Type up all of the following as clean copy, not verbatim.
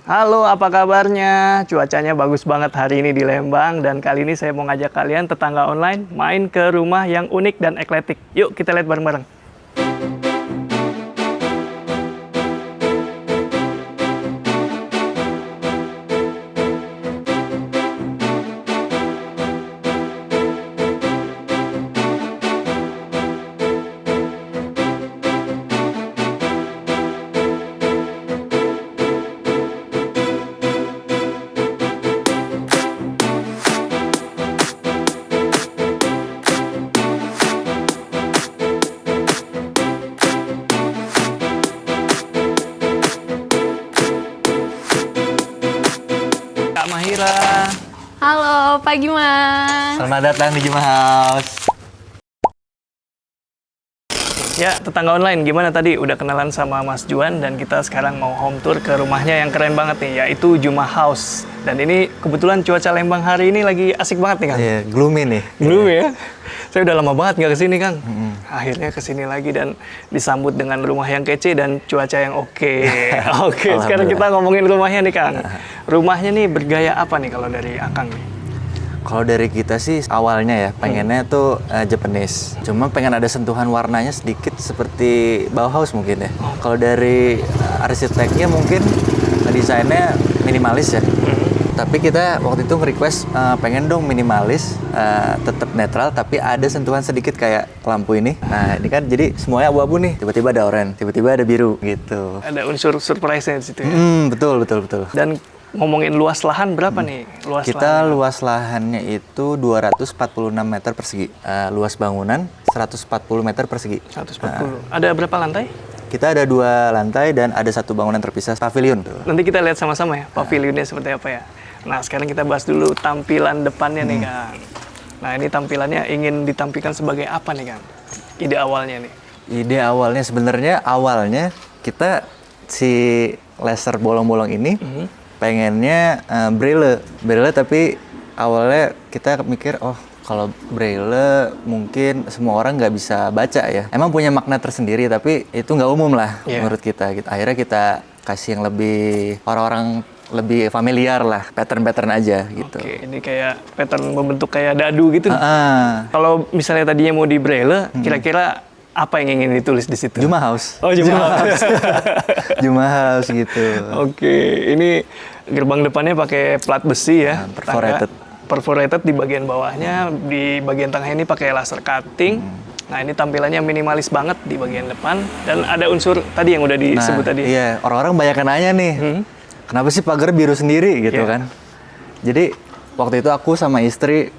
Halo, apa kabarnya? Cuacanya bagus banget hari ini di Lembang dan kali ini saya mau ngajak kalian tetangga online main ke rumah yang unik dan ekletik. Yuk kita lihat bareng-bareng. Kak Mahira. Halo, pagi Mas. Selamat datang di Juma House. Ya, tetangga online, gimana tadi? Udah kenalan sama Mas Juan dan kita sekarang mau home tour ke rumahnya yang keren banget nih, yaitu Juma House. Dan ini kebetulan cuaca Lembang hari ini lagi asik banget nih, Kang. Iya, gloomy nih. Belum ya? Saya udah lama banget nggak kesini, Kang. Akhirnya kesini lagi dan disambut dengan rumah yang kece dan cuaca yang oke. Oke, sekarang kita ngomongin rumahnya nih, Kang. Rumahnya nih bergaya apa nih kalau dari Akang nih? Kalau dari kita sih awalnya ya pengennya tuh Japanese. Cuma pengen ada sentuhan warnanya sedikit seperti Bauhaus mungkin ya. Kalau dari arsiteknya mungkin desainnya minimalis ya. Tapi kita waktu itu nge-request pengen dong minimalis, tetap netral tapi ada sentuhan sedikit kayak lampu ini. Nah ini kan jadi semuanya abu-abu nih. Tiba-tiba ada oranye, tiba-tiba ada biru gitu. Ada unsur surprise-nya di situ ya. Betul. Dan ngomongin luas lahan berapa nih? Kita luas lahannya itu 246 meter persegi. Luas bangunan 140 meter persegi. 140. Ada berapa lantai? Kita ada 2 lantai dan ada 1 bangunan terpisah, pavilion. Nanti kita lihat sama-sama ya, pavilionnya seperti apa ya. Nah, sekarang kita bahas dulu tampilan depannya nih, Kang. Nah, ini tampilannya ingin ditampilkan sebagai apa nih, Kang? Ide awalnya nih. Ide awalnya sebenarnya kita si laser bolong-bolong ini pengennya braille tapi awalnya kita mikir kalau braille mungkin semua orang nggak bisa baca ya. Emang punya makna tersendiri tapi itu nggak umum lah menurut kita. Akhirnya kita kasih yang lebih orang-orang lebih familiar lah, pattern aja gitu. Oke, ini kayak pattern membentuk kayak dadu gitu. Kalau misalnya tadinya mau di braille, kira-kira apa yang ingin ditulis di situ? Juma House. Oh, Juma House. Juma House gitu. Oke, ini gerbang depannya pakai plat besi ya. Perforated. Perforated di bagian bawahnya, di bagian tengah ini pakai laser cutting. Nah, ini tampilannya minimalis banget di bagian depan dan ada unsur tadi yang udah disebut tadi. Iya, orang-orang banyak yang nanya nih. Kenapa sih pagar biru sendiri gitu kan? Jadi waktu itu aku sama istri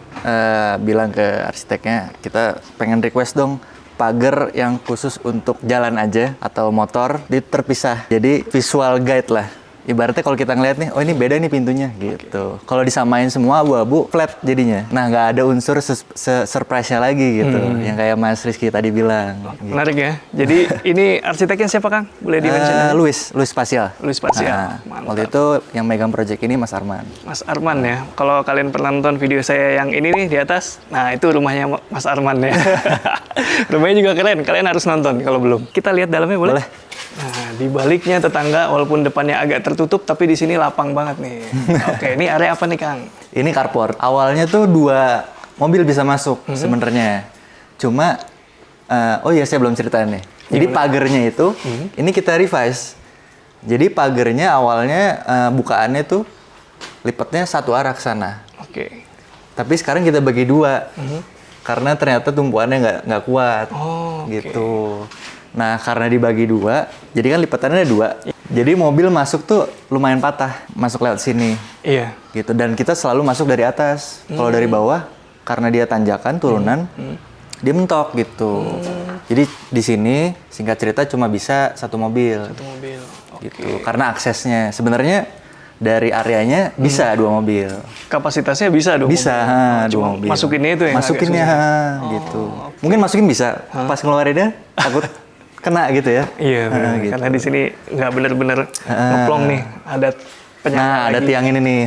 bilang ke arsiteknya, kita pengen request dong pagar yang khusus untuk jalan aja atau motor terpisah. Jadi visual guide lah. Ibaratnya kalau kita ngeliat nih, ini beda nih pintunya gitu. Kalau disamain semua abu-abu, flat jadinya. Nah, nggak ada unsur surprise-nya lagi gitu. Yang kayak Mas Rizky tadi bilang. Gitu. Menarik ya. Jadi ini arsiteknya siapa, Kang? Boleh di-mention? Louis Spatial. Louis Spatial. Waktu itu yang megang project ini Mas Arman. Mas Arman ya. Kalau kalian pernah nonton video saya yang ini nih di atas, nah itu rumahnya Mas Arman ya. Rumahnya juga keren. Kalian harus nonton kalau belum. Kita lihat dalamnya boleh? Boleh. Nah, di baliknya tetangga, walaupun depannya agak tertutup, tapi di sini lapang banget nih. Oke, ini area apa nih, Kang? Ini carport. Awalnya tuh 2 mobil bisa masuk sebenarnya. Cuma, saya belum ceritain nih. Jadi pagernya itu, ini kita revise. Jadi pagernya awalnya bukaannya tuh lipatnya satu arah ke sana. Oke. Tapi sekarang kita bagi 2. Karena ternyata tumpuannya nggak kuat. Gitu. Nah, karena dibagi 2, jadi kan lipatannya ada 2. Jadi mobil masuk tuh lumayan patah, masuk lewat sini. Iya. Gitu. Dan kita selalu masuk dari atas. Kalau dari bawah, karena dia tanjakan, turunan, dia mentok gitu. Jadi di sini, singkat cerita cuma bisa 1 mobil. 1 mobil. Gitu. Karena aksesnya sebenarnya dari areanya bisa 2 mobil. Kapasitasnya bisa 2 bisa, mobil. 2 mobil. Masukinnya itu yang masukinnya gitu. Mungkin masukin bisa. Pas ngeluarinnya takut kena gitu ya. Iya, gitu. karena di sini nggak benar-benar ngeplong nih, ada penyangga ada lagi. tiang ini nih.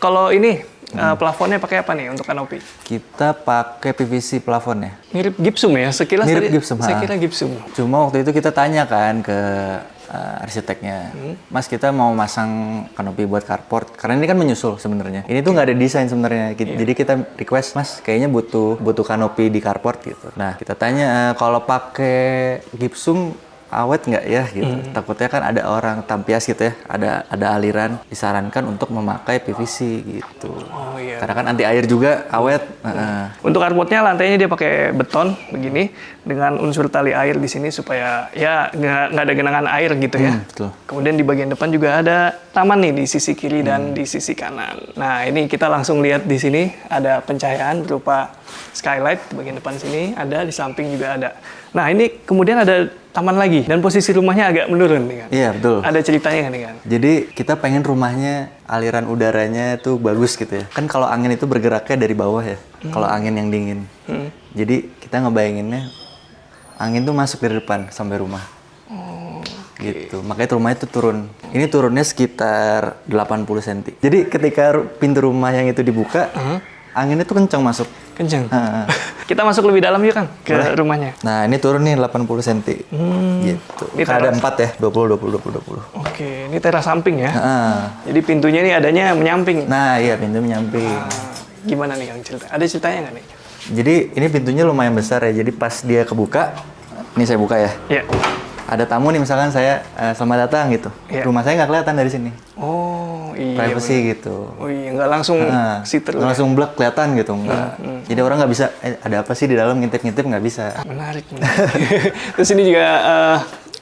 Kalau ini plafonnya pakai apa nih untuk kanopi? Kita pakai PVC plafonnya. Mirip gipsum ya, sekilas Mirip tadi gipsum, saya kira gipsum. Cuma waktu itu kita tanya kan ke arsiteknya, Mas kita mau masang kanopi buat carport karena ini kan menyusul sebenarnya. Ini tuh nggak ada desain sebenarnya. Jadi kita request, Mas kayaknya butuh kanopi di carport gitu. Nah kita tanya kalau pakai gypsum awet nggak ya gitu. Takutnya kan ada orang tampias gitu ya, ada aliran, disarankan untuk memakai PVC gitu. Oh iya. Karena kan anti air juga, awet. Untuk carportnya lantainya dia pakai beton begini dengan unsur tali air di sini supaya ya nggak ada genangan air gitu ya. Betul. Kemudian di bagian depan juga ada taman nih di sisi kiri dan di sisi kanan. Nah ini kita langsung lihat di sini ada pencahayaan berupa skylight di bagian depan sini, ada di samping juga ada. Nah ini kemudian ada taman lagi dan posisi rumahnya agak menurun nih kan. Iya betul. Ada ceritanya kan nih kan. Jadi kita pengen rumahnya aliran udaranya tuh bagus gitu ya. Kan kalau angin itu bergeraknya dari bawah ya. Kalau angin yang dingin. Jadi kita ngebayanginnya angin tuh masuk dari depan sampai rumah. Gitu. Makanya rumahnya tuh turun. Ini turunnya sekitar 80 cm. Jadi ketika pintu rumah yang itu dibuka, anginnya tuh kencang masuk. Kenceng. Kita masuk lebih dalam yuk Kang ke rumahnya. Nah ini turun nih 80 cm. Gitu. Ini Kan ada teras. 4 ya, 20. Oke, ini teras samping ya. Heeh. Jadi pintunya ini adanya menyamping. Nah iya pintu menyamping. Gimana nih Kang cerita? Ada ceritanya nggak nih? Jadi ini pintunya lumayan besar ya. Jadi pas dia kebuka, ini saya buka ya. Ya. Ada tamu nih misalkan saya selamat datang gitu. Iya. Rumah saya nggak kelihatan dari sini. Oh iya. Privacy gitu. Oh iya, nggak langsung situ. Nggak langsung blek kelihatan gitu nggak. Jadi orang nggak bisa ada apa sih di dalam ngintip-ngintip nggak bisa. Menarik. Terus ini juga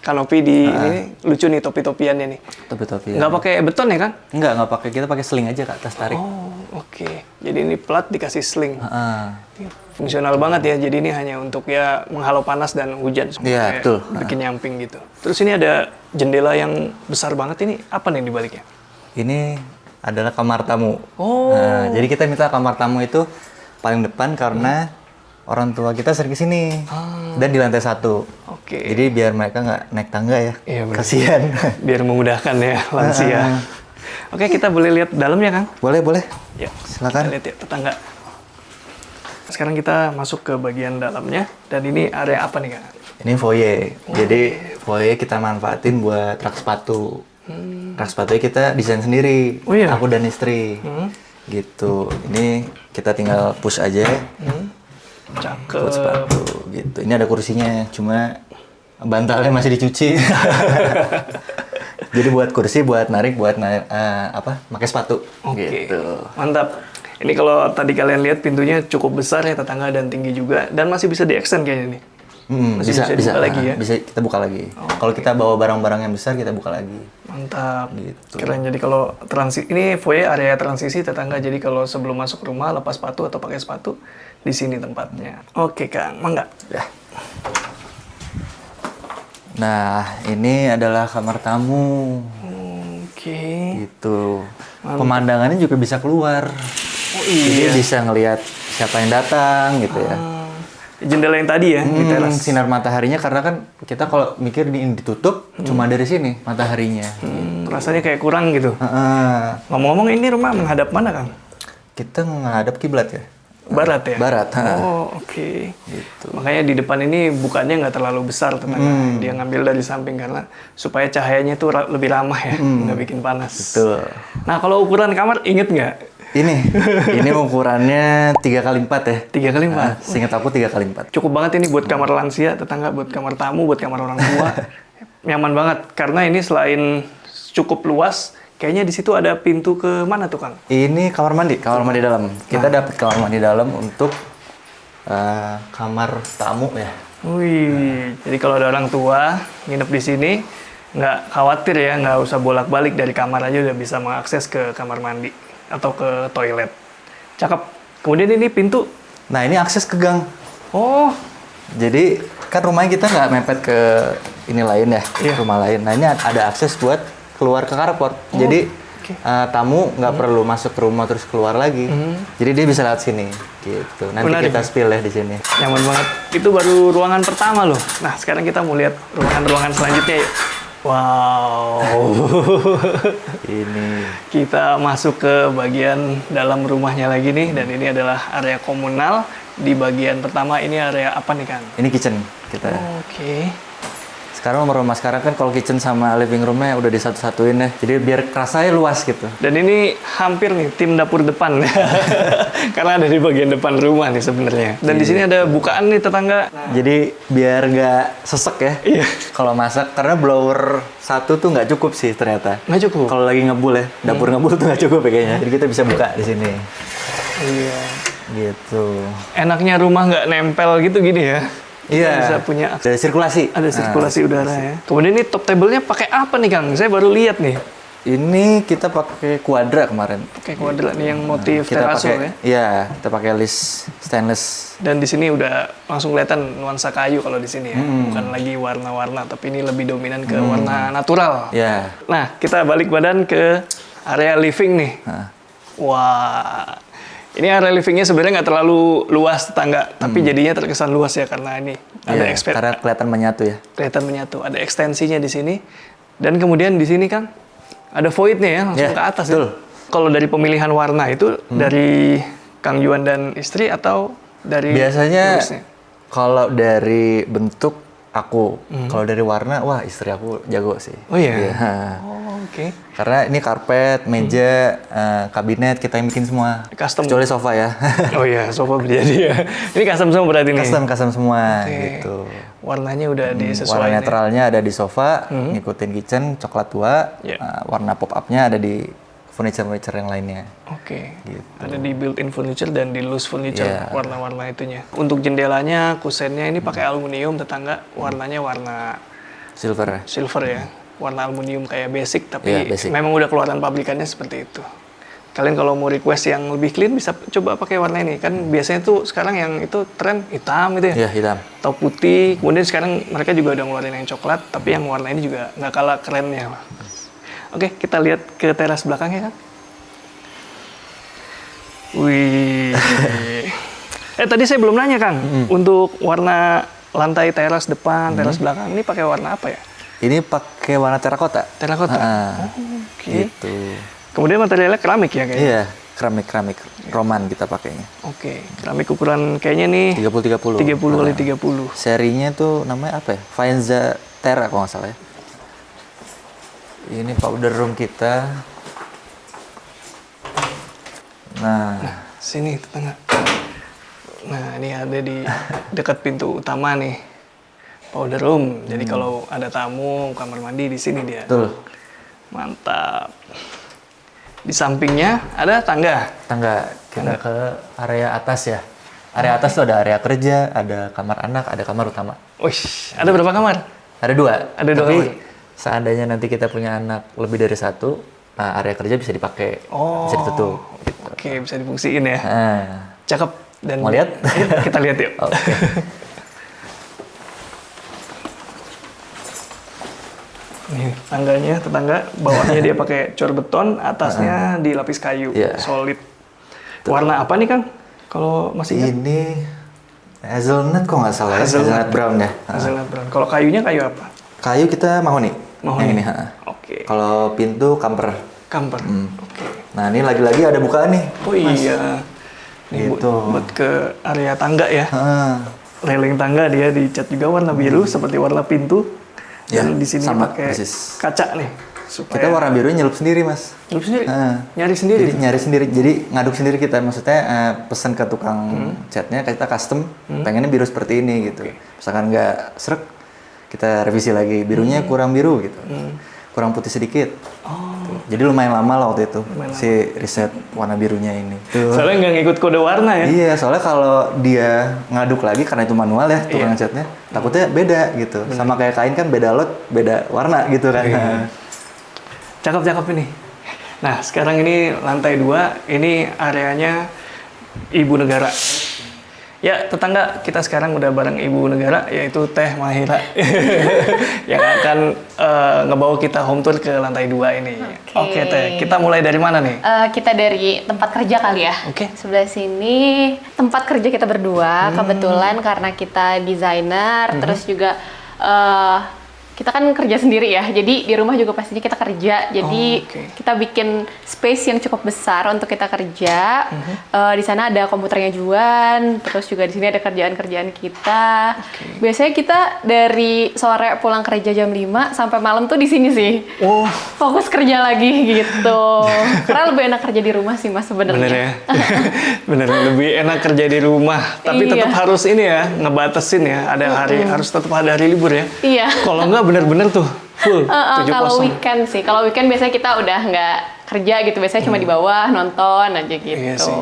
kanopi di ini lucu nih topi-topiannya nih. Topi-topi. Nggak pakai beton ya Kang? Nggak pakai. Kita pakai sling aja ke atas tarik. Oh oke. Jadi ini plat dikasih sling. Heeh. Fungsional banget ya. Jadi ini hanya untuk ya menghalau panas dan hujan. Iya, Kayak betul. Bikin nyamping gitu. Terus ini ada jendela yang besar banget ini. Apa nih di baliknya? Ini adalah kamar tamu. Oh. Nah, jadi kita minta kamar tamu itu paling depan karena orang tua kita sering kesini dan di lantai 1. Oke. Jadi biar mereka nggak naik tangga ya. Iya, benar. Kasihan. Biar memudahkan ya lansia. Oke, kita boleh lihat dalamnya Kang? Boleh. Ya. Silakan. Kita lihat ya tetangga. Sekarang kita masuk ke bagian dalamnya dan ini area apa nih Kang? Ini foyer. Jadi foyer kita manfaatin buat rak sepatu. Rak sepatunya kita desain sendiri. Oh iya? Aku dan istri. Gitu. Ini kita tinggal push aja. Cakep. Buat sepatu gitu. Ini ada kursinya, cuma bantalnya masih dicuci. Jadi buat kursi, buat narik, pakai sepatu. Oke. Gitu. Mantap. Ini kalau tadi kalian lihat pintunya cukup besar ya tetangga dan tinggi juga dan masih bisa di-extend kayaknya nih. Masih bisa dibuka lagi ya? Bisa kita buka lagi. Kalau kita bawa barang-barang yang besar, kita buka lagi. Mantap. Gitu. Keren. Jadi kalau ini foyer area transisi tetangga. Jadi kalau sebelum masuk rumah lepas sepatu atau pakai sepatu di sini tempatnya. Oke Kang, mangga. Ya. Nah, ini adalah kamar tamu. Oke. Gitu. Pemandangannya juga bisa keluar. Oh iya. Jadi bisa ngelihat siapa yang datang gitu ya. Jendela yang tadi ya di teras. Sinar mataharinya karena kan kita kalau mikir ini ditutup cuma dari sini mataharinya. Rasanya kayak kurang gitu. Heeh. Ngomong-ngomong ini rumah menghadap mana Kang? Kita menghadap kiblat ya. Barat ya? Barat. Oh oke. Gitu. Makanya di depan ini bukannya nggak terlalu besar tetangga. Dia ngambil dari samping karena supaya cahayanya itu lebih ramah ya, nggak bikin panas. Betul. Nah kalau ukuran kamar inget nggak? Ini ukurannya 3x4 ya. 3x4. Seingat aku 3x4. Cukup banget ini buat kamar lansia, tetangga, buat kamar tamu, buat kamar orang tua. Nyaman banget karena ini selain cukup luas, kayaknya di situ ada pintu ke mana tuh Kang? Ini kamar mandi dalam. Kita dapat kamar mandi dalam untuk kamar tamu ya. Wih, jadi kalau ada orang tua nginep di sini, nggak khawatir ya, nggak usah bolak-balik dari kamar aja udah bisa mengakses ke kamar mandi atau ke toilet. Cakep. Kemudian ini pintu. Nah ini akses ke gang. Oh, Jadi kan rumahnya kita nggak mepet ke ini lain ya, Iya. rumah lain. Nah ini ada akses buat keluar ke carport. Jadi tamu nggak perlu masuk ke rumah terus keluar lagi. Jadi dia bisa lewat sini. Gitu. Nanti Menarik, kita ya? spill ya di sini. nyaman banget. Itu baru ruangan pertama loh. Nah, sekarang kita mau lihat ruangan-ruangan selanjutnya yuk. Wow. Ini. Kita masuk ke bagian dalam rumahnya lagi nih, dan ini adalah area komunal. Di bagian pertama ini area apa nih Kang? Ini kitchen kita. Oke. Sekarang rumah sekarang kan kalau kitchen sama living roomnya udah disatu-satuin ya. Jadi biar kerasanya luas gitu. Dan ini hampir nih tim dapur depan. Karena ada di bagian depan rumah nih sebenarnya. Dan di sini ada bukaan nih tetangga. Jadi biar nggak sesek ya. Iya. Kalau masak karena blower satu tuh nggak cukup sih ternyata. Nggak cukup? Kalau lagi ngebul ya, dapur ngebul tuh nggak cukup ya kayaknya. Jadi kita bisa buka di sini. Iya. Gitu. Enaknya rumah nggak nempel gitu gini ya. Iya. Bisa punya akses. Ada sirkulasi. Ada sirkulasi udara ya. Kemudian ini top table-nya pakai apa nih Kang? Saya baru lihat nih. Ini kita pakai kuadra kemarin. Pakai kuadrat nih yang motif Kita teraso ya. pakai, iya, kita pakai list stainless. Dan di sini udah langsung kelihatan nuansa kayu kalau di sini ya. Bukan lagi warna-warna, tapi ini lebih dominan ke warna natural. Ya. Nah, kita balik badan ke area living nih. Wah, ini area livingnya sebenarnya nggak terlalu luas tetangga, tapi jadinya terkesan luas ya karena ini ada Iya, karena kelihatan menyatu ya. kelihatan menyatu. Ada ekstensinya di sini. Dan kemudian di sini Kang, ada void-nya ya, langsung Iya, ke atas betul. ya. Kalau dari pemilihan warna itu dari Kang Yuan dan istri atau dari Biasanya tulisnya? kalau dari bentuk aku, kalau dari warna, wah istri aku jago sih. Oh iya? Iya. Oh, oke. Karena ini karpet, meja, kabinet kita yang bikin semua. Custom. Kecuali sofa ya. Oh iya, sofa berjadi ya. Ini custom semua berarti nih? Custom semua Oke. gitu. Warnanya udah Warna disesuaikan ya? netralnya ada di sofa, ngikutin kitchen, coklat tua. Iya. Warna pop-up-nya ada di furniture-furniture yang lainnya. Oke. Gitu. Ada di built-in furniture dan di loose furniture Iya. warna-warna itunya. Untuk jendelanya, kusennya ini pakai aluminium tetangga. Warnanya warna Silver ya. silver ya. Warna aluminium kayak basic tapi Iya, basic. memang udah keluaran pabrikannya seperti itu. Kalian kalau mau request yang lebih clean bisa coba pakai warna ini. Kan biasanya tuh sekarang yang itu tren hitam itu ya. Iya, hitam. Atau putih. Kemudian sekarang mereka juga udah ngeluarin yang coklat, tapi yang warna ini juga nggak kalah kerennya. Oke, kita lihat ke teras belakangnya kan. Wih. Tadi saya belum nanya Kang, untuk warna lantai teras depan, teras belakang ini pakai warna apa ya? Ini pakai warna terakota. Terakota. Oke. Gitu. Kemudian materialnya keramik ya kayaknya. Iya, keramik Roman kita pakainya. Oke, keramik ukuran kayaknya nih 30-30. 30 kali 30. Serinya tuh namanya apa ya? Faenza Terra kalau nggak salah ya. Ini powder room kita. Nah, Sini tetangga. Nah, ini ada di dekat pintu utama nih. Powder room. Jadi kalau ada tamu, kamar mandi di sini dia. betul. Mantap. Di sampingnya ada tangga. Tangga kita ke area atas ya. Area atas tuh ada area kerja, ada kamar anak, ada kamar utama. Wih, ada berapa kamar? Ada dua. Ada dua Tapi kamar. seandainya nanti kita punya anak lebih dari satu, nah area kerja bisa dipakai, bisa ditutup. Oke, bisa difungsiin ya. Nah, Cakep. Dan Mau lihat? Yuk, kita lihat yuk. oke. Nih, tangganya, tetangga, bawahnya dia pakai cor beton, atasnya dilapis kayu, Iya. solid. Warna apa nih Kang? Kalau masih ingat? Ini hazelnut kok nggak salah ya, hazelnut brown ya. Hazelnut brown. Kalau kayunya kayu apa? Kayu kita mahoni. Mahoni. Yang ini. Oke. Kalau pintu kamper. Kamper. Oke. Nah ini lagi-lagi ada bukaan nih. Oh iya. Ini Gitu. buat ke area tangga ya. Ah, Railing tangga dia dicat juga warna biru seperti warna pintu. Dan Ya, di sini sama, pakai persis. kaca nih. Supaya kita warna birunya nyelup sendiri mas. Nyuruh sendiri. Ah. Nyari sendiri. Jadi nyari sendiri. Jadi ngaduk sendiri kita. Maksudnya pesen ke tukang catnya kita custom. Pengennya biru seperti ini gitu. Misalkan nggak srek, kita revisi lagi. Birunya kurang biru gitu. Kurang putih sedikit. Tuh. Jadi lumayan lama lah waktu itu si riset warna birunya ini. Tuh. Soalnya nggak ngikut kode warna ya. Iya, soalnya kalau dia ngaduk lagi karena itu manual ya tukang catnya, takutnya beda gitu. Sama kayak kain kan beda lot, beda warna gitu kan. Cakep-cakep ini. Nah, sekarang ini lantai 2, ini areanya Ibu Negara. Ya, tetangga, kita sekarang udah bareng Ibu Negara, yaitu Teh Mahira. yang akan ngebawa kita home tour ke lantai 2 ini. Oke, Teh. Kita mulai dari mana nih? Kita dari tempat kerja kali ya. Oke. Sebelah sini tempat kerja kita berdua. Kebetulan karena kita desainer, terus juga kita kan kerja sendiri ya, jadi di rumah juga pastinya kita kerja. Jadi kita bikin space yang cukup besar untuk kita kerja. Di sana ada komputernya Juan, terus juga di sini ada kerjaan-kerjaan kita. Biasanya kita dari sore pulang kerja jam 5 sampai malam tuh di sini sih. Fokus kerja lagi gitu. Karena lebih enak kerja di rumah sih Mas sebenarnya. Bener ya? Bener, lebih enak kerja di rumah. Tapi tetap harus ini ya, ngebatasin ya. Ada hari, harus tetap ada hari libur ya. Iya. Kalau enggak bener-bener tuh full 7-0. Kalau weekend sih, kalau weekend biasanya kita udah nggak kerja gitu, biasanya cuma di bawah nonton aja gitu. Iya sih.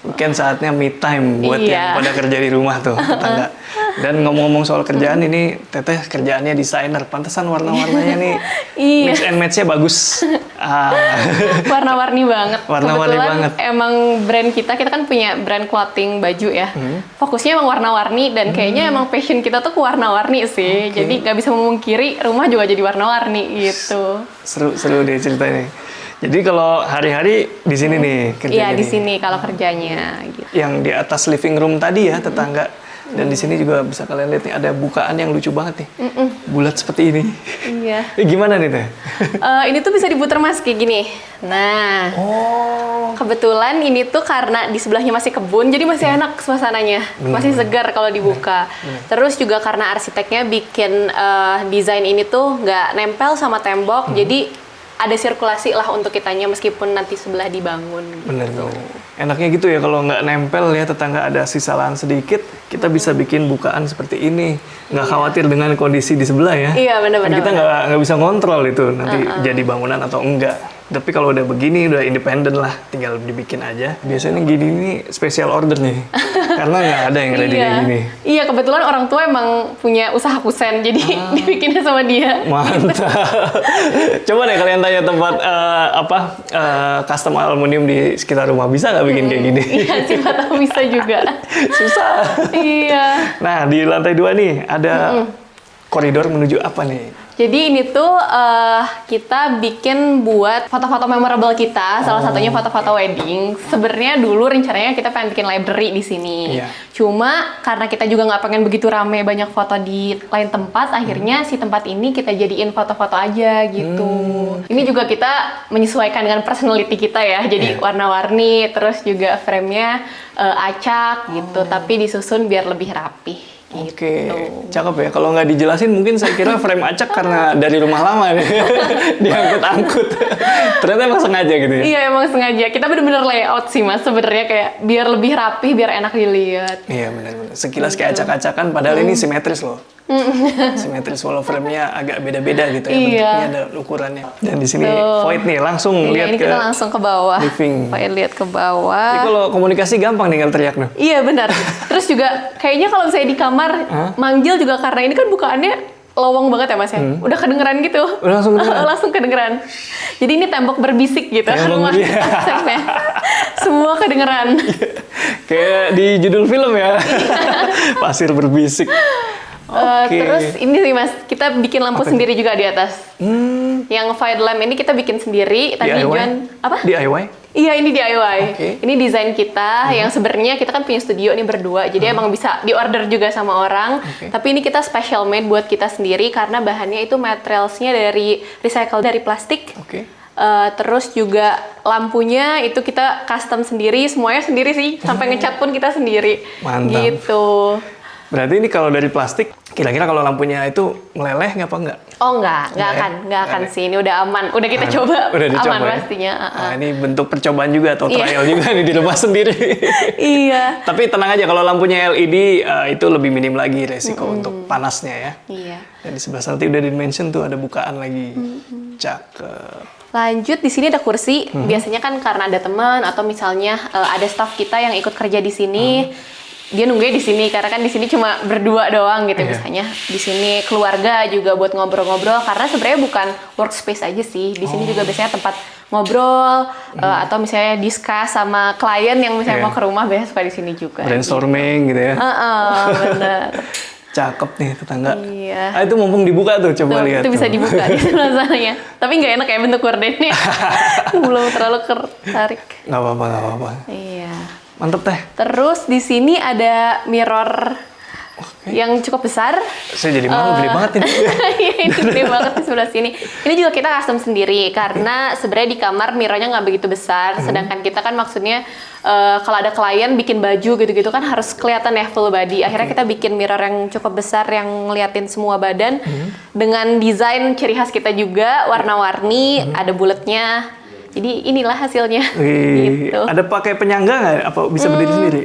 Weekend saatnya me time buat yang pada kerja di rumah tuh, tetangga. Dan ngomong-ngomong soal kerjaan ini, Teteh kerjaannya desainer, pantesan warna-warnanya nih mix and match-nya bagus. Warna-warni banget. Warna-warni banget. Emang brand kita kan punya brand clothing baju ya. Fokusnya emang warna-warni dan kayaknya emang passion kita tuh ke warna-warni sih. Jadi nggak bisa memungkiri rumah juga jadi warna-warni gitu. Seru deh ceritanya. Jadi kalau hari-hari di sini nih kerjanya. Iya di sini kalau kerjanya. Gitu. Yang di atas living room tadi ya tetangga. Dan di sini juga bisa kalian lihat nih ada bukaan yang lucu banget nih. Bulat seperti ini. Iya. Gimana nih Teh? Ini tuh bisa diputar Mas kayak gini. Nah. Kebetulan ini tuh karena di sebelahnya masih kebun, jadi masih enak suasananya. Masih segar kalau dibuka. Terus juga karena arsiteknya bikin desain ini tuh nggak nempel sama tembok, jadi ada sirkulasi lah untuk kitanya meskipun nanti sebelah dibangun. Bener tuh. Enaknya gitu ya kalau nggak nempel ya tetangga ada sisa lahan sedikit, kita bisa bikin bukaan seperti ini. Nggak khawatir dengan kondisi di sebelah ya. Iya benar-benar. Kita nggak bisa ngontrol itu nanti jadi bangunan atau enggak. Tapi kalau udah begini udah independen lah, tinggal dibikin aja. Biasanya gini nih special order nih, karena nggak ada yang ready kayak gini. Iya kebetulan orang tua emang punya usaha kusen, jadi dibikinnya sama dia. Mantap. Coba deh kalian tanya tempat custom aluminium di sekitar rumah, bisa nggak bikin kayak gini? Iya siapa tahu bisa juga. Susah. Iya. Nah di lantai 2 nih ada koridor menuju apa nih? Jadi ini tuh kita bikin buat foto-foto memorable kita, salah satunya foto-foto wedding. Sebenarnya dulu rencananya kita pengen bikin library di sini. Cuma karena kita juga nggak pengen begitu rame banyak foto di lain tempat, akhirnya si tempat ini kita jadiin foto-foto aja gitu. Ini juga kita menyesuaikan dengan personality kita ya. Jadi warna-warni, terus juga frame-nya acak gitu, tapi disusun biar lebih rapih. Oke, cakep ya. Kalau nggak dijelasin mungkin saya kira frame acak karena dari rumah lama nih. Diangkut-angkut. Ternyata emang sengaja gitu ya? Iya emang sengaja. Kita bener-bener layout sih Mas sebenarnya kayak biar lebih rapih, biar enak dilihat. Iya benar-benar. Sekilas kayak acak-acakan padahal ini simetris loh. Simetris walau frame-nya agak beda-beda gitu ya. Bentuknya ada ukurannya. Dan di sini void nih, langsung lihat ini ke kita langsung ke bawah. living. Void lihat ke bawah. Jadi kalau komunikasi gampang tinggal teriak tuh. Iya benar. Terus juga kayaknya kalau misalnya di kamar manggil juga karena ini kan bukaannya lowong banget ya Mas ya. Udah kedengeran gitu. Udah langsung kedengeran. Langsung kedengeran. Jadi ini tembok berbisik gitu. Rumah konsepnya. Semua kedengeran. Kayak di judul film ya. Pasir berbisik. Terus ini sih Mas, kita bikin lampu sendiri juga di atas. Yang void lamp ini kita bikin sendiri. Tadi DIY? Juan apa? DIY? Iya ini DIY. Ini desain kita yang sebenarnya kita kan punya studio nih berdua. Jadi emang bisa diorder juga sama orang. Tapi ini kita special made buat kita sendiri karena bahannya itu materialsnya dari recycle dari plastik. Terus juga lampunya itu kita custom sendiri, semuanya sendiri sih. Sampai ngecat pun kita sendiri. Mantap. Gitu. Berarti ini kalau dari plastik, kira-kira kalau lampunya itu meleleh nggak apa enggak? Oh nggak akan sih. Ini udah aman. Udah kita coba. Udah dicoba, aman ya? pastinya. Nah, ini bentuk percobaan juga atau trial juga nih di rumah sendiri. Iya. Tapi tenang aja kalau lampunya LED itu lebih minim lagi resiko untuk panasnya ya. Iya. Dan di sebelah sana nanti udah di-mention tuh ada bukaan lagi. Cakep. Lanjut di sini ada kursi. Biasanya kan karena ada teman atau misalnya ada staff kita yang ikut kerja di sini. Dia nunggunya di sini karena kan di sini cuma berdua doang gitu misalnya. Di sini keluarga juga buat ngobrol-ngobrol karena sebenarnya bukan workspace aja sih. Di sini juga biasanya tempat ngobrol atau misalnya discuss sama klien yang misalnya mau ke rumah biasanya suka di sini juga. Brainstorming gitu ya. Bener. Cakep nih tetangga. Iya. Itu mumpung dibuka tuh, coba lihat. Itu bisa dibuka di sebelah sananya. Tapi nggak enak ya bentuk gordennya. Belum terlalu tertarik. Nggak apa-apa. Iya. Mantep Teh. Terus di sini ada mirror yang cukup besar. Saya jadi malu, gede banget ini. Iya, ini gede banget di sebelah sini. Ini juga kita custom sendiri karena sebenarnya di kamar mirrornya nggak begitu besar. Sedangkan kita kan maksudnya kalau ada klien bikin baju gitu-gitu kan harus kelihatan ya full body. Akhirnya kita bikin mirror yang cukup besar yang ngeliatin semua badan dengan desain ciri khas kita juga, warna-warni, ada bulatnya. Jadi inilah hasilnya. Gitu. Ada pakai penyangga nggak? Apa bisa berdiri sendiri?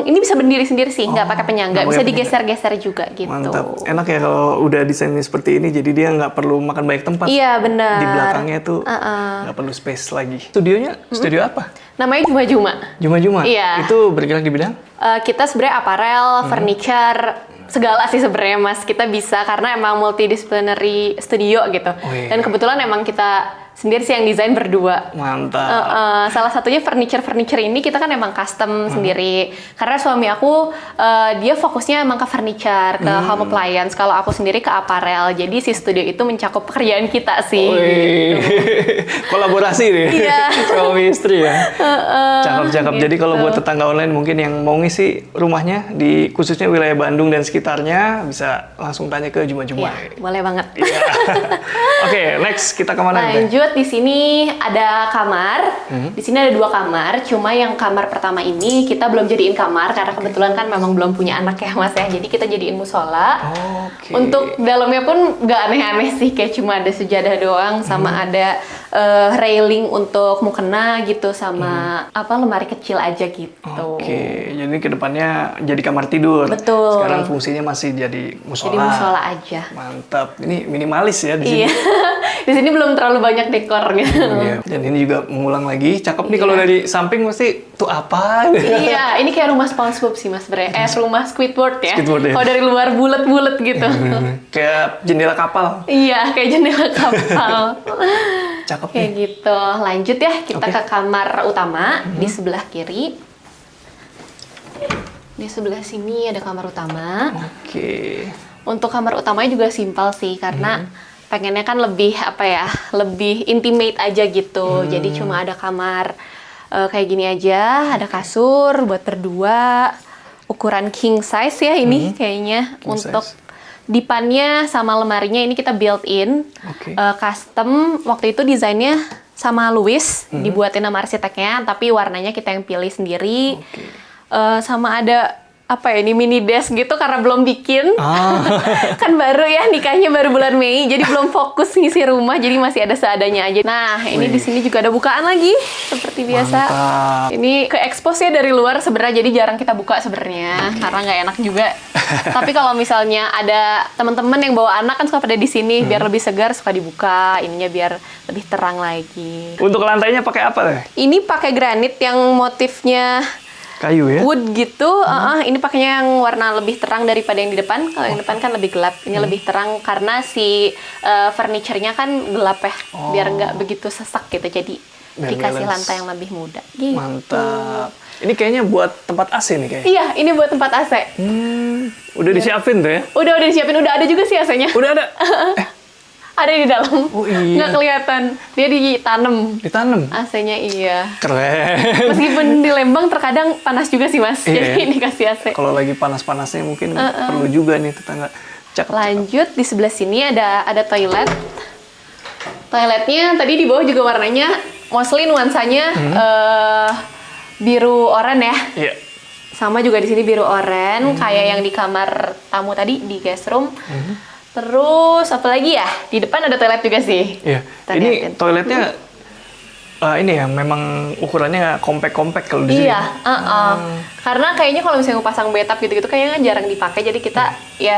Ini bisa berdiri sendiri sih, nggak pakai penyangga. Bisa digeser-geser juga gitu. Mantap. Enak ya kalau udah desainnya seperti ini, jadi dia nggak perlu makan banyak tempat. Iya benar. Di belakangnya tuh nggak perlu space lagi. Studionya studio apa? Namanya Juma-Juma. Juma-Juma? Iya. Itu bergerak di bidang? Kita sebenarnya aparel, furniture, segala sih sebenarnya Mas. Kita bisa karena emang multidisciplinary studio gitu. Dan kebetulan emang kita sendiri sih yang desain berdua. Mantap. Salah satunya furniture ini kita kan emang custom sendiri. Karena suami aku dia fokusnya emang ke furniture, ke home appliance. Kalau aku sendiri ke aparel. Jadi si studio itu mencakup pekerjaan kita sih. Gitu. Kolaborasi nih. Iya. Suami istri ya. Cakep-cakep. Gitu. Jadi kalau buat tetangga online mungkin yang mau ngisi rumahnya di khususnya wilayah Bandung dan sekitarnya bisa langsung tanya ke Juma-Juma. Iya, boleh banget. Iya. Oke, next kita kemana? Lanjut, di sini ada kamar. Di sini ada 2 kamar. Cuma yang kamar pertama ini kita belum jadiin kamar karena kebetulan kan memang belum punya anak ya Mas ya. Jadi kita jadiin musola. Untuk dalamnya pun nggak aneh-aneh sih, kayak cuma ada sejadah doang sama ada railing untuk mukena gitu sama lemari kecil aja gitu. Jadi kedepannya jadi kamar tidur. Betul. Sekarang fungsinya masih jadi musola. Jadi musola aja. Mantap. Ini minimalis ya di sini. Iya. Di sini belum terlalu banyak dekor gitu. Iya. Dan ini juga mengulang lagi. Cakep nih kalau dari samping pasti tuh apa? Iya, ini kayak rumah SpongeBob sih Mas Bre. Rumah Squidward ya. Squidward, ya. Kalau dari luar bulat-bulat gitu. Kayak jendela kapal. Iya, kayak jendela kapal. Cakep Kayak nih. gitu. Lanjut ya, kita ke kamar utama di sebelah kiri. Di sebelah sini ada kamar utama. Untuk kamar utamanya juga simpel sih karena pengennya kan lebih lebih intimate aja gitu. Jadi cuma ada kamar kayak gini aja, ada kasur buat berdua, ukuran king size ya ini kayaknya. King untuk size. dipannya sama lemarinya ini kita built in, custom. Waktu itu desainnya sama Louis, dibuatin sama arsiteknya, tapi warnanya kita yang pilih sendiri. Sama ada ini mini desk gitu karena belum bikin. Kan baru ya, nikahnya baru bulan Mei, jadi belum fokus ngisi rumah, jadi masih ada seadanya aja. Nah, ini di sini juga ada bukaan lagi seperti biasa. Mantap. Ini ke expose ya dari luar sebenarnya, jadi jarang kita buka sebenarnya karena nggak enak juga. Tapi kalau misalnya ada teman-teman yang bawa anak kan suka pada di sini, biar lebih segar suka dibuka, ininya biar lebih terang lagi. Untuk lantainya pakai apa deh? Ini pakai granit yang motifnya Kayu ya? wood gitu. Ini pakainya yang warna lebih terang daripada yang di depan. Kalau yang depan kan lebih gelap, ini lebih terang karena si furniture-nya kan gelap ya, biar nggak begitu sesak gitu. Jadi dikasih lantai yang lebih muda. Gitu. Mantap. Ini kayaknya buat tempat AC nih kayaknya. Iya, ini buat tempat AC. Udah disiapin tuh ya? Udah disiapin, udah ada juga sih AC-nya. Udah ada? Ada di dalam. Oh iya. Nggak kelihatan. Dia ditanam. Ditanam? AC-nya iya. Keren. Meskipun di Lembang terkadang panas juga sih Mas. Iya. Jadi dikasih AC. Kalau lagi panas-panasnya mungkin perlu juga nih tetangga. Cakep. Lanjut, di sebelah sini ada toilet. Toiletnya tadi di bawah juga warnanya mostly nuansanya biru oranye ya. Iya. Sama juga di sini biru oranye kayak yang di kamar tamu tadi di guest room. Terus apa lagi ya? Di depan ada toilet juga sih. Iya. Kita Ini liatin. toiletnya ini ya memang ukurannya kompak-kompak kalau di sini. Iya, karena kayaknya kalau misalnya mau pasang bathtub gitu-gitu kayaknya jarang dipakai. Jadi kita ya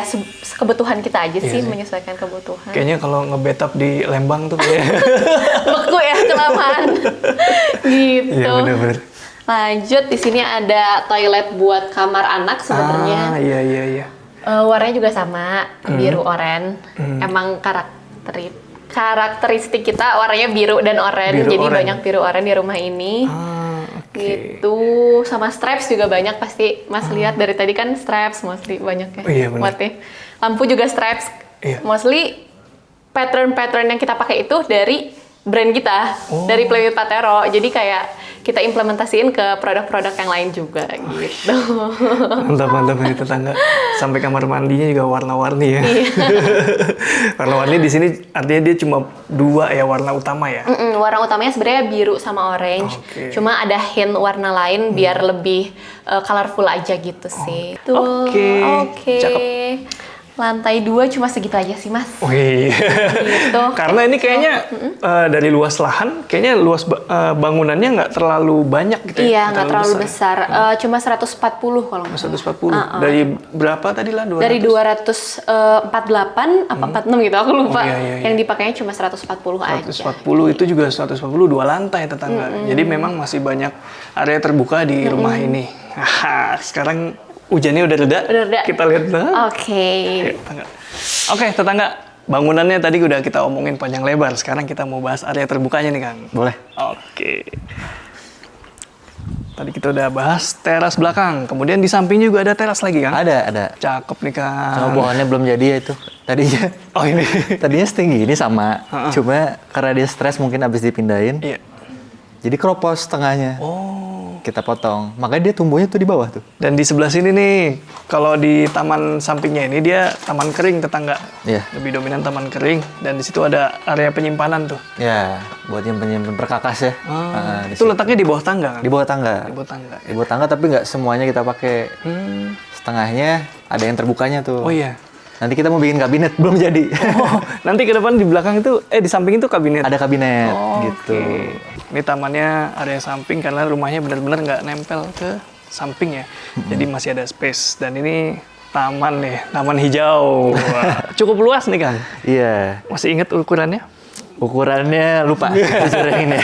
kebutuhan kita aja sih, menyesuaikan kebutuhan. Kayaknya kalau nge-bathtub di Lembang tuh kayak beku ya, kelamaan. Gitu. Iya, benar-benar. Lanjut, di sini ada toilet buat kamar anak sebenarnya. Iya. Warnanya juga sama, biru oranye. Emang karakteristik kita warnanya biru dan oranye, jadi banyak biru oranye di rumah ini. Gitu. Sama straps juga banyak, pasti Mas lihat dari tadi kan straps mostly banyak ya. Iya, benar. Motif. Lampu juga straps. Iya. Mostly pattern yang kita pakai itu dari brand kita dari Playmate Patero. Jadi kayak kita implementasiin ke produk-produk yang lain juga gitu. Mantap ini tetangga. Sampai kamar mandinya juga warna-warni ya. Iya. Warna-warni di sini artinya dia cuma 2 ya warna utama ya. Warna utamanya sebenarnya biru sama orange. Cuma ada hint warna lain biar lebih colorful aja gitu sih. Tuh. Oke. Cakep. Lantai 2 cuma segitu aja sih, Mas. Wih. Gitu. Karena ini kayaknya dari luas lahan, kayaknya luas bangunannya nggak terlalu banyak gitu ya? Iya, nggak terlalu besar. Cuma 140 kalau nggak salah. 140. Dari berapa tadi lah? 200? Dari 248 apa 46 gitu, aku lupa. Iya. Yang dipakainya cuma 140 aja. 140 itu juga 140 2 lantai tetangga. Jadi memang masih banyak area terbuka di rumah ini. Sekarang hujannya udah reda. Kita lihat. Oke. Oke, tetangga. Bangunannya tadi udah kita omongin panjang lebar. Sekarang kita mau bahas area terbukanya nih, Kang. Boleh. Oke. Tadi kita udah bahas teras belakang. Kemudian di samping juga ada teras lagi, Kang? Ada. Cakep nih, Kang. Cuma pohonnya belum jadi ya itu. Tadinya. Oh, ini. Tadinya setinggi ini sama. Cuma karena dia stres mungkin habis dipindahin. Iya. Jadi keropos tengahnya. Kita potong. Makanya dia tumbuhnya tuh di bawah tuh. Dan di sebelah sini nih, kalau di taman sampingnya ini dia taman kering tetangga. Iya. Lebih dominan taman kering. Dan di situ ada area penyimpanan tuh. Ya, buat nyimpen perkakas ya. Itu letaknya di bawah tangga, kan? Di bawah tangga. Di bawah tangga. Di bawah tangga tapi nggak semuanya kita pakai. Setengahnya ada yang terbukanya tuh. Oh iya. Nanti kita mau bikin kabinet, belum jadi. Nanti ke depan di belakang itu, di samping itu kabinet. Ada kabinet gitu. Oke. Ini tamannya area samping karena rumahnya benar-benar nggak nempel ke samping ya. Jadi masih ada space. Dan ini taman nih, taman hijau. Wah, cukup luas nih, Kang. Iya. Masih ingat ukurannya? Ukurannya lupa. Jujur ini.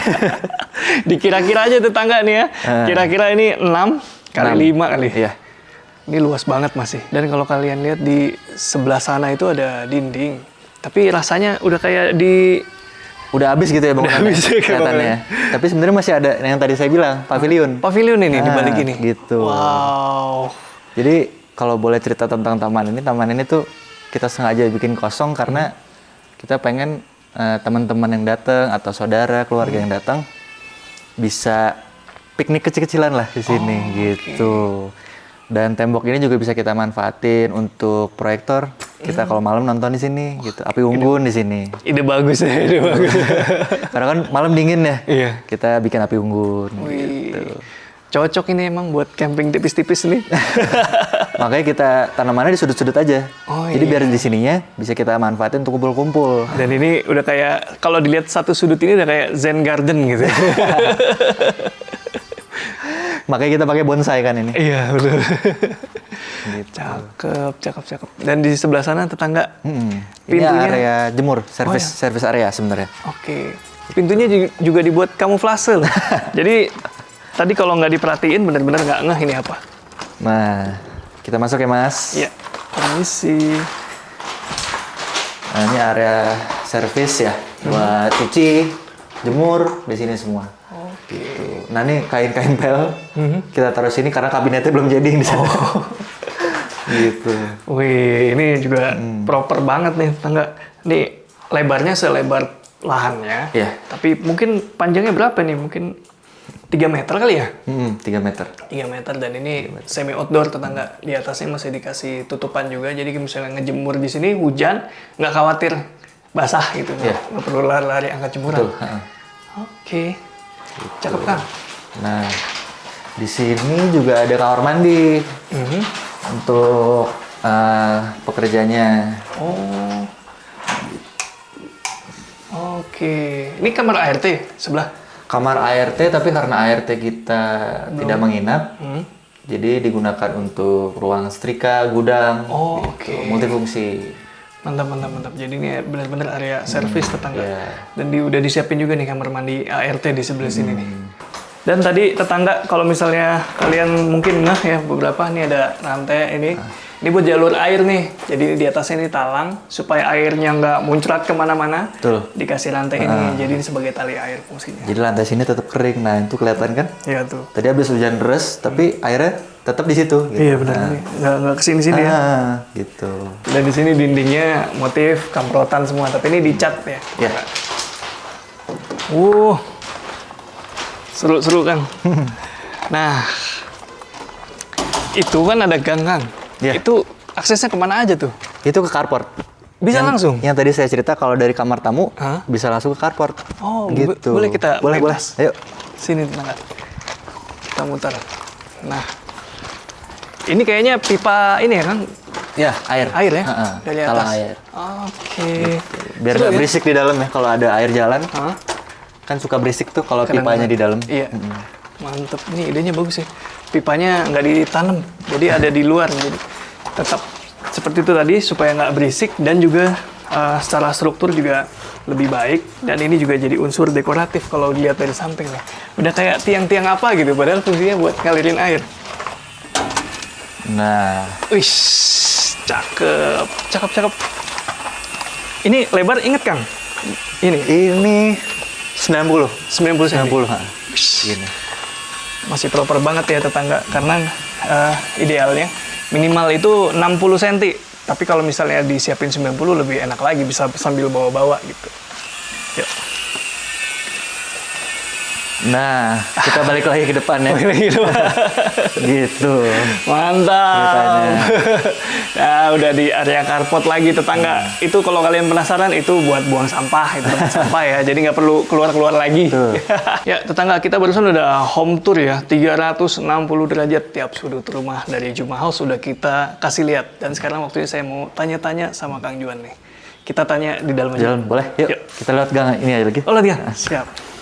Dikira-kira aja tetangga nih ya. Kira-kira ini 6 kali 5 kali. Iya. Ini luas banget masih. Dan kalau kalian lihat di sebelah sana itu ada dinding. Tapi rasanya udah kayak di... Udah habis gitu ya bangunannya, kelihatannya. Tapi sebenarnya masih ada yang tadi saya bilang, pavilion. Pavilion ini di balik ini. Gitu. Wow. Jadi kalau boleh cerita tentang taman ini tuh kita sengaja bikin kosong karena kita pengen teman-teman yang datang atau saudara, keluarga yang datang bisa piknik kecil-kecilan lah di sini gitu. Dan tembok ini juga bisa kita manfaatin untuk proyektor. Kita kalau malam nonton di sini gitu. Api unggun di sini. Ide bagus ya, ide bagus. Karena kan malam dingin ya. Iya. Kita bikin api unggun gitu. Cocok ini emang buat camping tipis-tipis nih. Makanya kita tanamannya di sudut-sudut aja. Jadi biar di sininya bisa kita manfaatin untuk kumpul-kumpul. Dan ini udah kayak, kalau dilihat satu sudut ini udah kayak Zen Garden gitu. Makanya kita pakai bonsai kan ini. Iya, betul. Gitu. Cakep. Dan di sebelah sana tetangga. Ini area jemur, service area sebenarnya. Oke. Pintunya juga dibuat kamuflase loh. Jadi tadi kalau nggak diperhatiin benar-benar nggak ngeh ini apa. Nah, kita masuk ya, Mas. Iya. Permisi. Nah, ini area service ya, buat cuci, jemur di sini semua. Gitu. Nah, ini kain-kain pel kita taruh sini karena kabinetnya belum jadi di sana. Gitu. Wih, ini juga proper banget nih, tetangga. Ini lebarnya selebar lahannya. Iya. Tapi mungkin panjangnya berapa nih? Mungkin 3 meter kali ya? 3 meter. 3 meter, dan ini semi outdoor tetangga. Di atasnya masih dikasih tutupan juga. Jadi misalnya ngejemur di sini hujan, nggak khawatir basah gitu. Iya. Nggak perlu lari-lari angkat jemuran. Betul. Oke. Cakep, Kang. Nah, di sini juga ada kamar mandi untuk pekerjanya. Oh. Oke. Ini kamar ART sebelah? Kamar ART, tapi karena ART kita tidak menginap, jadi digunakan untuk ruang setrika, gudang, Oke. multifungsi. Mantap. Jadi ini benar-benar area service tetangga. Iya. Dan udah disiapin juga nih kamar mandi ART di sebelah sini nih. Dan tadi tetangga, kalau misalnya kalian mungkin ngeh ya, beberapa nih ada rantai ini. Ini buat jalur air nih. Jadi di atasnya ini talang supaya airnya nggak muncrat kemana-mana. Betul. Dikasih rantai ini. Jadi ini sebagai tali air fungsinya. Jadi lantai sini tetap kering. Nah, itu kelihatan kan? Iya tuh. Tadi habis hujan deras, tapi airnya tetap di situ. Gitu. Iya benar nih. Nggak kesini-sini ya. Gitu. Dan di sini dindingnya motif kamprotan semua. Tapi ini dicat ya. Iya. Seru-seru Kang. Nah, itu kan ada gang Kang. Iya. Itu aksesnya kemana aja tuh? Itu ke carport. Bisa langsung? Yang tadi saya cerita kalau dari kamar tamu Hah? bisa langsung ke carport. Oh, gitu. boleh kita boleh. melintas? Ayo. Sini tetangga. Kita muter. Nah, ini kayaknya pipa ini ya Kang? Ya, air. Air ya? Ha-ha. Dari atas. Talang air. Oke. Biar Seru nggak ya? berisik di dalam ya kalau ada air jalan. Hah? Kan suka berisik tuh kalau Keren pipanya banget. di dalam. Iya. Mantep. Ini idenya bagus ya. Pipanya nggak ditanam, jadi ada di luar. Jadi tetap seperti itu tadi supaya nggak berisik dan juga secara struktur juga lebih baik. Dan ini juga jadi unsur dekoratif kalau dilihat dari samping nih. Udah kayak tiang-tiang apa gitu, padahal fungsinya buat ngalirin air. Nah, Wih, cakep, cakep. Ini lebar inget Kang? Ini ini 90. 90 cm. 90, ha. Gini. Masih proper banget ya tetangga, karena idealnya minimal itu 60 cm. Tapi kalau misalnya disiapin 90 lebih enak lagi, bisa sambil bawa-bawa gitu. Yuk. Nah, kita balik lagi ke depan ya. Gitu. Mantap. Ceritanya. Nah, udah di area carport lagi tetangga. Itu kalau kalian penasaran itu buat buang sampah, itu tempat sampah ya. Jadi nggak perlu keluar-keluar lagi. Ya, tetangga kita barusan udah home tour ya. 360 derajat tiap sudut rumah dari Juma House sudah kita kasih lihat. Dan sekarang waktunya saya mau tanya-tanya sama Kang Juan nih. Kita tanya di dalam aja. Jalan, boleh? Yuk, Yuk. kita lewat gang ini aja lagi. Oh, lihat ya? Siap.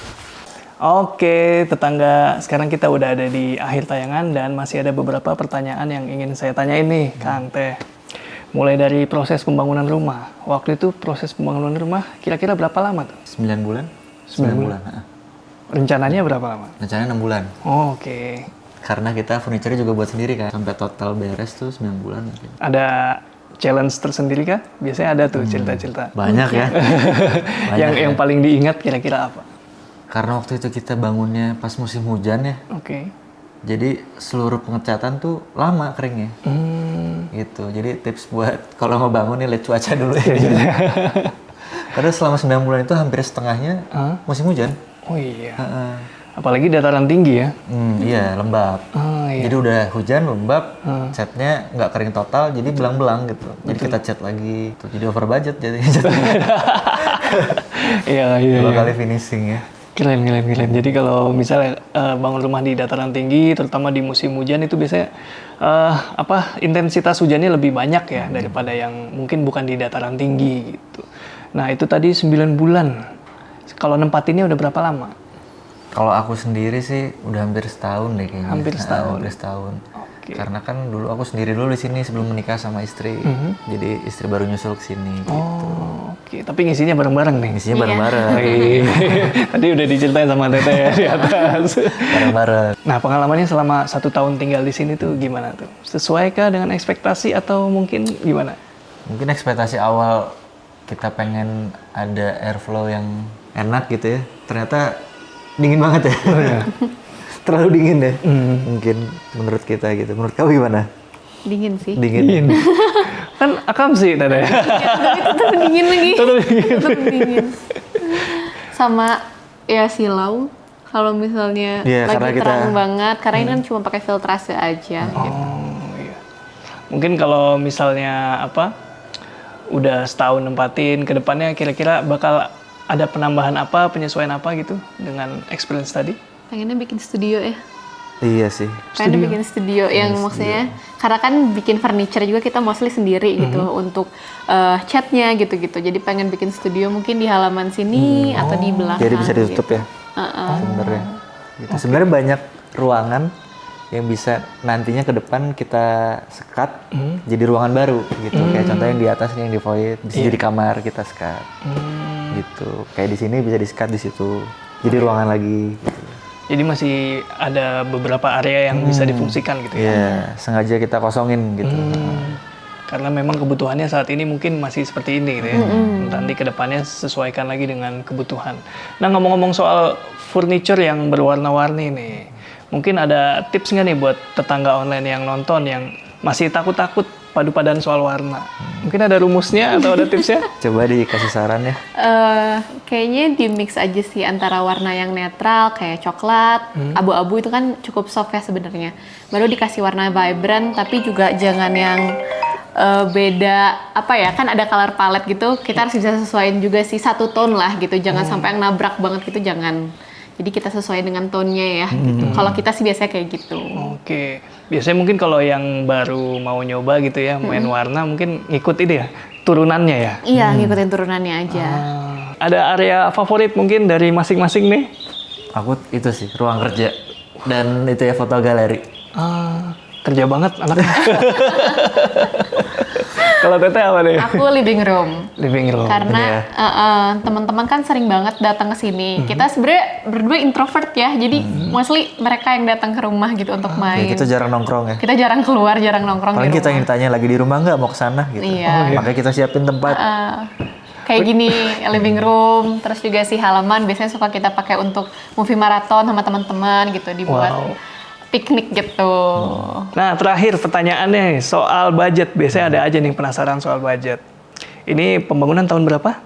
Oke, tetangga, sekarang kita udah ada di akhir tayangan dan masih ada beberapa pertanyaan yang ingin saya tanyain nih, Kang Teh. Mulai dari proses pembangunan rumah. Waktu itu proses pembangunan rumah kira-kira berapa lama tuh? 9 bulan? 9 bulan. ha. Rencananya berapa lama? Rencananya 6 bulan. Oh, oke. Karena kita furniture juga buat sendiri kan. Sampai total beres tuh 9 bulan mungkin. Ada challenge tersendiri kah? Biasanya ada tuh cerita-cerita. Banyak ya. yang paling diingat kira-kira apa? Karena waktu itu kita bangunnya pas musim hujan ya. Oke. Jadi seluruh pengecatan tuh lama keringnya. Gitu. Jadi tips buat kalau mau bangun nih lihat cuaca dulu ya. Karena selama 9 bulan itu hampir setengahnya musim hujan. Oh iya. Heeh. Apalagi dataran tinggi ya. Iya, lembab. Oh iya. Jadi udah hujan, lembab, catnya nggak kering total, jadi belang-belang gitu. Jadi kita cat lagi, tuh, jadi over budget jadi. Iya. Dua kali finishing ya. Keren. Jadi kalau misalnya bangun rumah di dataran tinggi, terutama di musim hujan itu biasanya intensitas hujannya lebih banyak ya daripada yang mungkin bukan di dataran tinggi gitu. Nah itu tadi 9 bulan. Kalau nempatinnya udah berapa lama? Kalau aku sendiri sih udah hampir setahun deh kayaknya. Hampir setahun. Hampir setahun. Oke. Karena kan dulu aku sendiri dulu di sini sebelum menikah sama istri. Jadi istri baru nyusul ke sini. Oh, oke. Tapi ngisinya bareng-bareng nih. Isinya bareng-bareng. Tadi udah diceritain sama Teteh ya di atas. Bareng-bareng. Nah pengalamannya selama 1 tahun tinggal di sini tuh gimana tuh? Sesuaikah dengan ekspektasi atau mungkin gimana? Mungkin ekspektasi awal kita pengen ada airflow yang enak gitu ya. Ternyata dingin banget ya. Terlalu dingin ya. Mungkin menurut kita gitu. Menurut kamu gimana? Dingin sih. Dingin. Kan akam sih Teteh. Tapi tetap dingin lagi. Tetap dingin. Sama ya silau. Kalau misalnya Iya, karena lagi kita- terang banget, karena ini kan cuma pakai filtrase aja. Gitu. Oh iya. Mungkin kalau misalnya udah setahun nempatin, ke depannya kira-kira bakal ada penambahan apa, penyesuaian apa gitu dengan experience tadi? Pengennya bikin studio ya. Iya sih. Pengen bikin studio yang maksudnya karena kan bikin furniture juga kita mostly sendiri gitu untuk catnya gitu-gitu. Jadi pengen bikin studio mungkin di halaman sini atau di belakang. Jadi bisa ditutup gitu. ya. Sebenarnya. Gitu. Sebenarnya banyak ruangan yang bisa nantinya ke depan kita sekat jadi ruangan baru gitu. Kayak contohnya yang di atas nih yang di void bisa jadi kamar kita sekat. Gitu. Kayak di sini bisa di-sekat di situ. Jadi ruangan lagi gitu. Jadi masih ada beberapa area yang bisa difungsikan gitu ya? Iya, sengaja kita kosongin gitu. Karena memang kebutuhannya saat ini mungkin masih seperti ini gitu ya. Nanti ke depannya sesuaikan lagi dengan kebutuhan. Nah ngomong-ngomong soal furniture yang berwarna-warni nih. Mungkin ada tips nggak nih buat tetangga online yang nonton yang masih takut-takut padu padan soal warna. Mungkin ada rumusnya atau ada tipsnya? Coba dikasih saran ya. Kayaknya di mix aja sih antara warna yang netral kayak coklat, abu-abu itu kan cukup soft ya sebenarnya. Baru dikasih warna vibrant tapi juga jangan yang beda apa ya, kan ada color palette gitu, kita harus bisa sesuaiin juga sih satu tone lah gitu, jangan sampai yang nabrak banget gitu, jangan. Jadi kita sesuai dengan tone-nya ya gitu. Kalau kita sih biasanya kayak gitu. Oke. Biasanya mungkin kalau yang baru mau nyoba gitu ya, main warna mungkin ngikut ini ya, turunannya ya? Iya, ngikutin turunannya aja. Ada area favorit mungkin dari masing-masing nih? Aku itu sih, ruang kerja. Dan itu ya foto galeri. Kerja banget anaknya. Kalau Teteh apa nih? Aku living room. Living room. Karena teman-teman kan sering banget datang ke sini. Kita sebenarnya berdua introvert ya, jadi mostly mereka yang datang ke rumah gitu untuk main. Kita jarang nongkrong ya. Kita jarang keluar, jarang nongkrong Paling di kita yang rumah. ditanya lagi di rumah nggak, mau ke sana gitu. Iya. Makanya kita siapin tempat. Kayak gini, living room, terus juga si halaman biasanya suka kita pakai untuk movie marathon sama teman-teman gitu, dibuat piknik gitu. Nah, terakhir pertanyaannya soal budget. Biasanya ada aja nih penasaran soal budget. Ini pembangunan tahun berapa?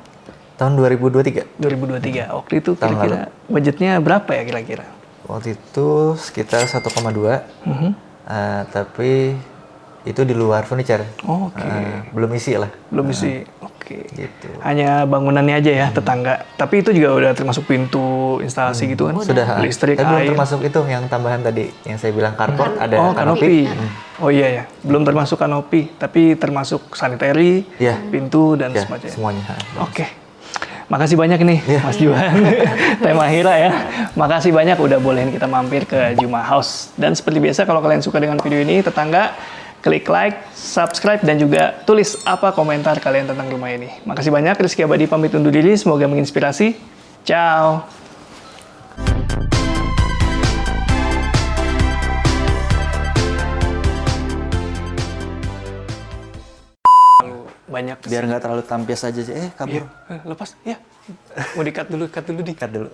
Tahun 2023. 2023. Waktu itu kira-kira budgetnya berapa ya kira-kira? Waktu itu sekitar 1,2. Tapi itu di luar furniture. Oke. Belum isi lah. Belum isi. Oke. Gitu. Hanya bangunannya aja ya, tetangga. Tapi itu juga udah termasuk pintu, instalasi gitu kan? Sudah. Listrik, Tapi belum air. termasuk itu yang tambahan tadi yang saya bilang carport ada Oh, kanopi. kanopi. Oh iya ya, belum termasuk kanopi, tapi termasuk sanitary, Iya. pintu dan Ya, sebagainya. semuanya. Oke. Makasih banyak nih Mas Juan, Teh Mahira ya. Makasih banyak udah bolehin kita mampir ke Juma House. Dan seperti biasa kalau kalian suka dengan video ini, tetangga klik like, subscribe, dan juga tulis apa komentar kalian tentang rumah ini. Makasih banyak, Rizky Abadi pamit undur diri, semoga menginspirasi. Ciao! Banyak Biar nggak terlalu tampias aja. Kabur. lepas ya, mau di cut dulu Cut dulu.